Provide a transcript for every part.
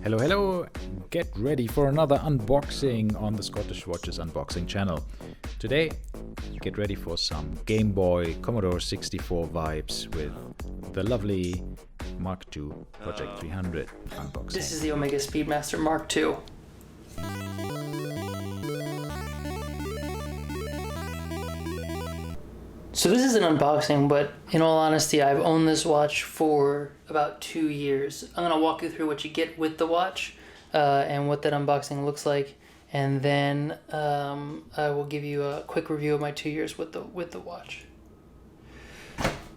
Hello, hello! Get ready for another unboxing on the Scottish Watches Unboxing channel. Today, get ready for some Game Boy Commodore 64 vibes with the lovely Mark II Project 300 unboxing. This is the Omega Speedmaster Mark II. So this is an unboxing, but in all honesty, I've owned this watch for about 2 years. I'm going to walk you through what you get with the watch and what that unboxing looks like, and then I will give you a quick review of my 2 years with the watch.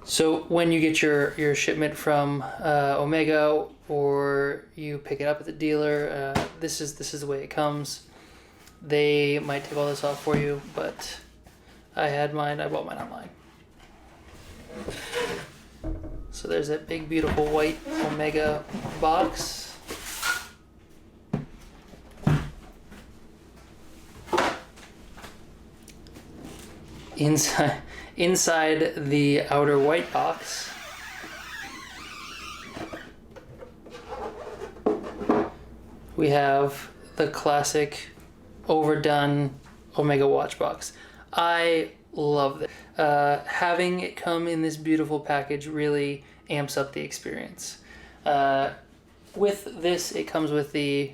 So when you get your shipment from Omega, or you pick it up at the dealer, this is the way it comes. They might take all this off for you, but I bought mine online. So there's that big beautiful white Omega box. Inside the outer white box we have the classic overdone Omega watch box. I love it. Having it come in this beautiful package really amps up the experience. With this, it comes with the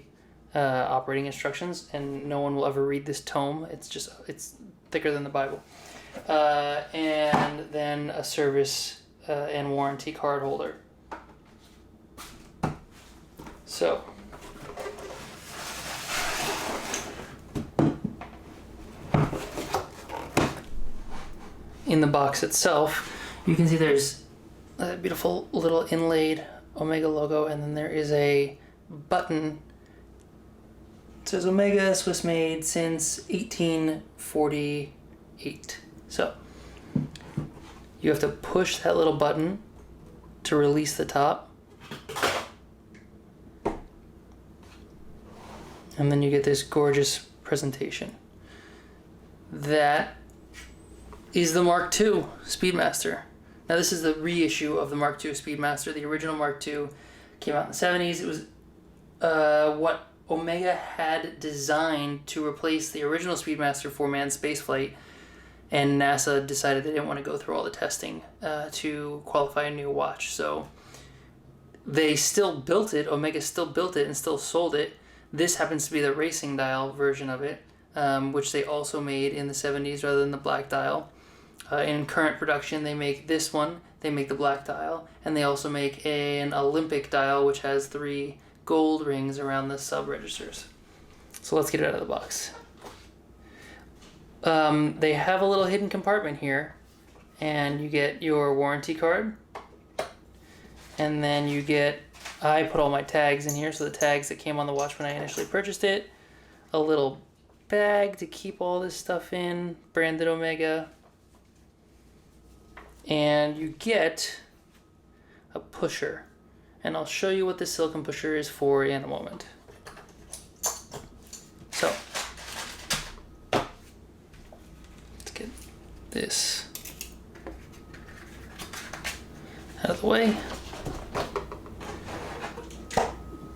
operating instructions, and no one will ever read this tome. It's thicker than the Bible. And then a service and warranty card holder. So, in the box itself, you can see there's a beautiful little inlaid Omega logo, and then there is a button. It says Omega, Swiss made since 1848. So you have to push that little button to release the top, and then you get this gorgeous presentation. That is the Mark II Speedmaster. Now this is the reissue of the Mark II Speedmaster. The original Mark II came out in the 70s. It was what Omega had designed to replace the original Speedmaster for manned spaceflight, and NASA decided they didn't want to go through all the testing to qualify a new watch. So they still built it. Omega still built it and still sold it. This happens to be the racing dial version of it, which they also made in the 70s rather than the black dial. In current production, they make this one, they make the black dial, and they also make an Olympic dial, which has 3 gold rings around the sub-registers. So let's get it out of the box. They have a little hidden compartment here, and you get your warranty card, and then you get, I put all my tags in here, so the tags that came on the watch when I initially purchased it, a little bag to keep all this stuff in, branded Omega, and you get a pusher, and I'll show you what the silicone pusher is for in a moment. So let's get this out of the way.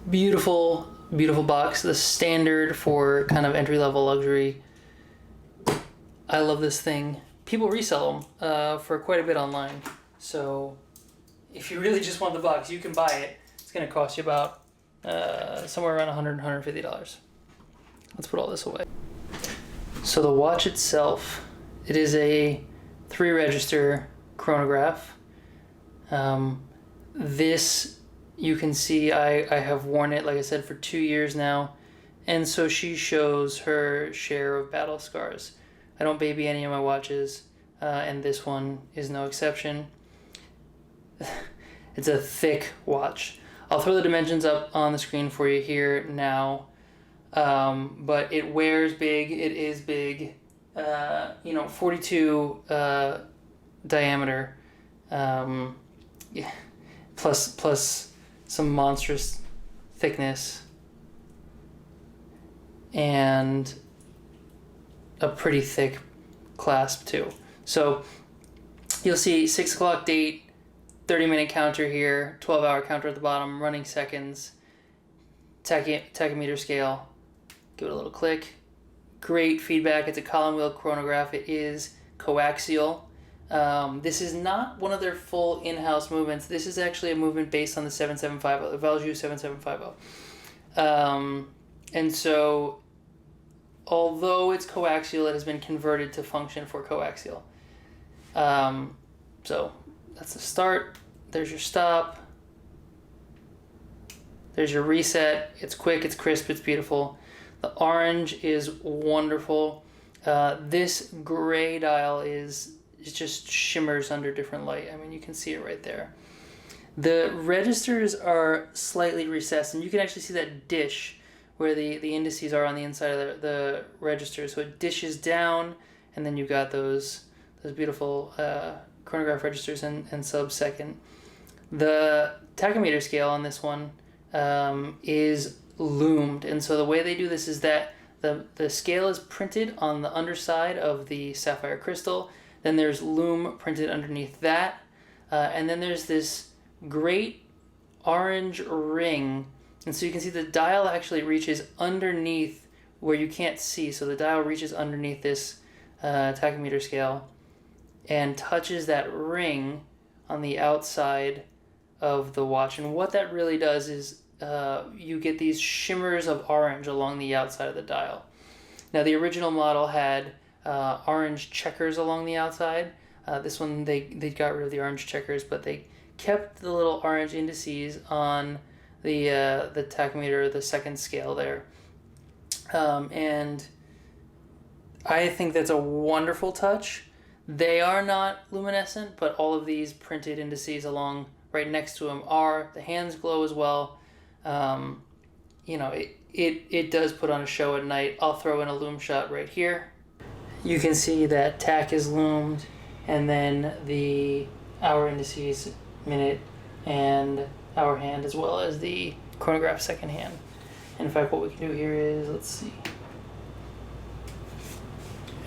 Beautiful, beautiful box. The standard for kind of entry-level luxury. I love this thing. People resell them for quite a bit online. So if you really just want the box, you can buy it. It's going to cost you about somewhere around $100, $150. Let's put all this away. So the watch itself, it is a 3-register chronograph. This, you can see I have worn it, like I said, for 2 years now. And so she shows her share of battle scars. I don't baby any of my watches, and this one is no exception. It's a thick watch. I'll throw the dimensions up on the screen for you here now, but it wears big, it is big, 42 diameter, plus some monstrous thickness, and a pretty thick clasp too. So you'll see 6 o'clock date, 30-minute counter here, 12-hour counter at the bottom, running seconds. tachymeter scale. Give it a little click. Great feedback. It's a column wheel chronograph. It is coaxial. This is not one of their full in-house movements. This is actually a movement based on the 7750, the Valjoux 7750. And so, although it's coaxial, it has been converted to function for coaxial. So that's the start. There's your stop. There's your reset. It's quick, it's crisp, it's beautiful. The orange is wonderful. This gray dial it just shimmers under different light. I mean, you can see it right there. The registers are slightly recessed, and you can actually see that dish where the indices are on the inside of the register. So it dishes down, and then you've got those beautiful chronograph registers and sub-second. The tachymeter scale on this one is loomed, and so the way they do this is that the scale is printed on the underside of the sapphire crystal, then there's loom printed underneath that, and then there's this great orange ring, and so you can see the dial actually reaches underneath where you can't see, so the dial reaches underneath this tachymeter scale and touches that ring on the outside of the watch, and what that really does is you get these shimmers of orange along the outside of the dial. Now the original model had orange checkers along the outside. This one they got rid of the orange checkers, but they kept the little orange indices on the tachymeter, the second scale there. And I think that's a wonderful touch. They are not luminescent, but all of these printed indices along right next to them are. The hands glow as well. It does put on a show at night. I'll throw in a loom shot right here. You can see that tack is loomed, and then the hour indices, minute, and hour hand, as well as the chronograph second hand. And in fact, what we can do here is, let's see.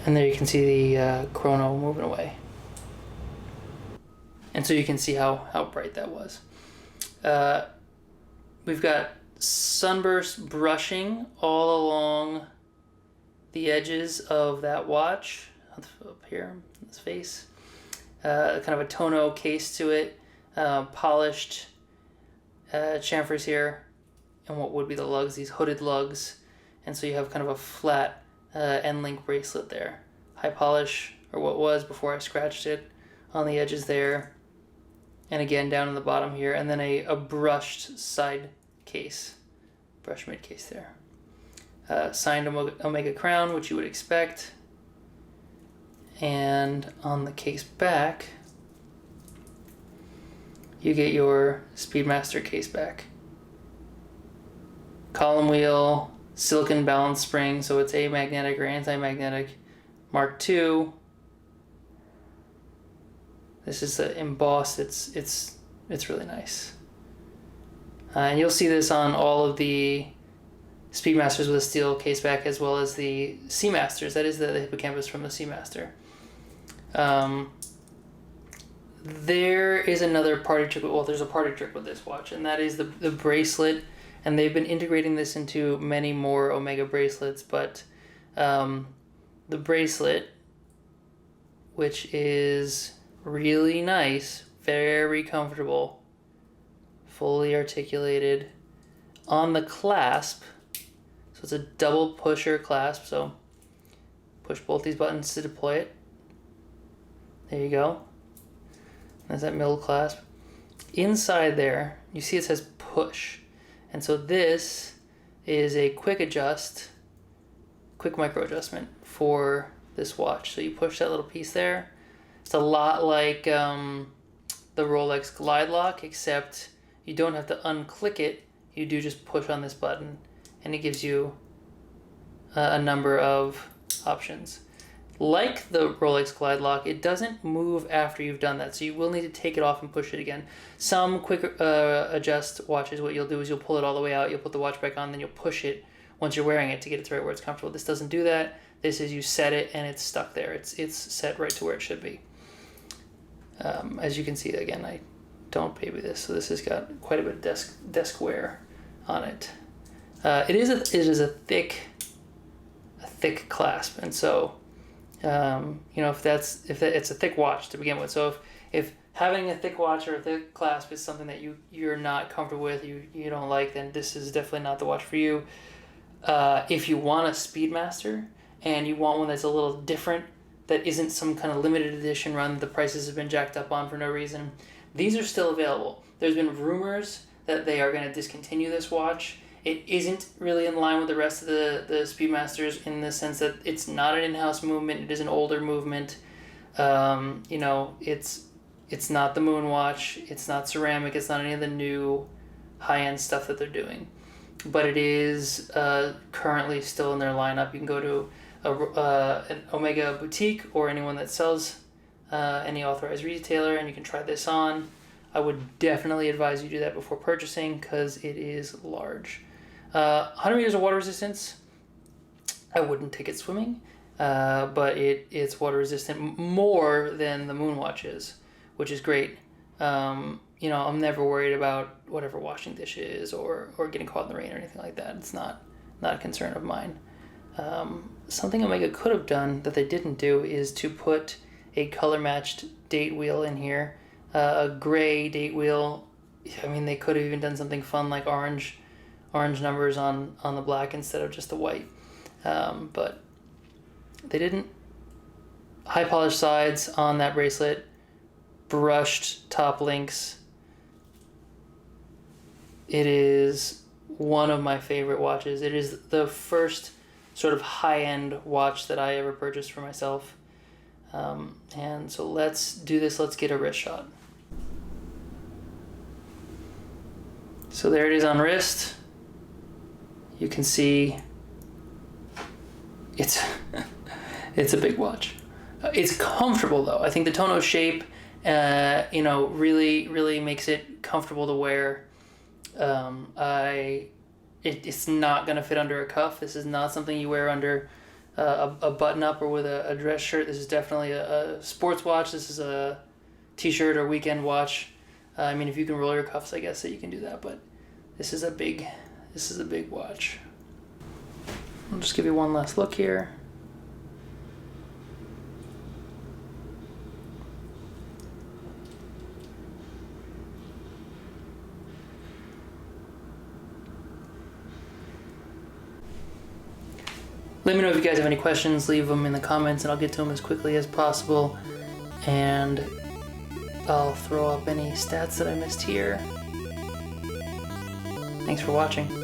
And there you can see the chrono moving away. And so you can see how bright that was. We've got sunburst brushing all along the edges of that watch, up here in this face. Kind of a tonneau case to it, polished chamfers here, and what would be the lugs, these hooded lugs. And so you have kind of a flat end-link bracelet there. High polish, or what was before I scratched it, on the edges there. And again down in the bottom here, and then a brushed side case, brush mid case there. Signed Omega crown, which you would expect. And on the case back, you get your Speedmaster case back. Column wheel, silicon balance spring, so it's amagnetic or anti-magnetic. Mark II. This is embossed. It's really nice. And you'll see this on all of the Speedmasters with a steel case back, as well as the Seamasters. That is the hippocampus from the Seamaster. There is another party trick. Well, there's a party trick with this watch, and that is the bracelet. And they've been integrating this into many more Omega bracelets, but the bracelet, which is really nice, very comfortable, fully articulated on the clasp. So it's a double pusher clasp, so push both these buttons to deploy it. There you go. There's that middle clasp. Inside there, you see it says push. And so this is a quick micro adjustment for this watch. So you push that little piece there. It's a lot like the Rolex Glide Lock, except you don't have to unclick it. You do just push on this button, and it gives you a number of options. Like the Rolex Glide Lock, it doesn't move after you've done that, so you will need to take it off and push it again. Some quick adjust watches, what you'll do is you'll pull it all the way out, you'll put the watch back on, then you'll push it once you're wearing it to get it to right where it's comfortable. This doesn't do that. This is you set it and it's stuck there. It's set right to where it should be. As you can see, again, I don't baby this, so this has got quite a bit of desk wear on it. It is a thick clasp, and so if it's a thick watch to begin with. So if having a thick watch or a thick clasp is something that you're not comfortable with, you don't like, then this is definitely not the watch for you. If you want a Speedmaster and you want one that's a little different, that isn't some kind of limited edition run that the prices have been jacked up on for no reason, these are still available. There's been rumors that they are going to discontinue this watch. It isn't really in line with the rest of the Speedmasters in the sense that it's not an in-house movement. It is an older movement. It's not the Moon watch. It's not ceramic. It's not any of the new high-end stuff that they're doing. But it is currently still in their lineup. You can go to an Omega boutique or anyone that sells any authorized retailer, and you can try this on. I would definitely advise you do that before purchasing because it is large. 100 meters of water resistance. I wouldn't take it swimming, but it's water resistant more than the Moon watch is, which is great. I'm never worried about whatever washing dishes or getting caught in the rain or anything like that. It's not a concern of mine. Something Omega could have done that they didn't do is to put a color-matched date wheel in here, a gray date wheel. I mean, they could have even done something fun like orange numbers on the black instead of just the white. But they didn't. High polished sides on that bracelet, brushed top links. It is one of my favorite watches. It is the first sort of high-end watch that I ever purchased for myself. And so let's do this. Let's get a wrist shot. So there it is on wrist. You can see it's a big watch. It's comfortable though. I think the tonneau shape, really makes it comfortable to wear. It's not gonna fit under a cuff. This is not something you wear under a button up or with a dress shirt. This is definitely a sports watch. This is a t-shirt or weekend watch. I mean, if you can roll your cuffs, I guess that you can do that. But this is a big watch. I'll just give you one last look here. Let me know if you guys have any questions. Leave them in the comments and I'll get to them as quickly as possible. And I'll throw up any stats that I missed here. Thanks for watching.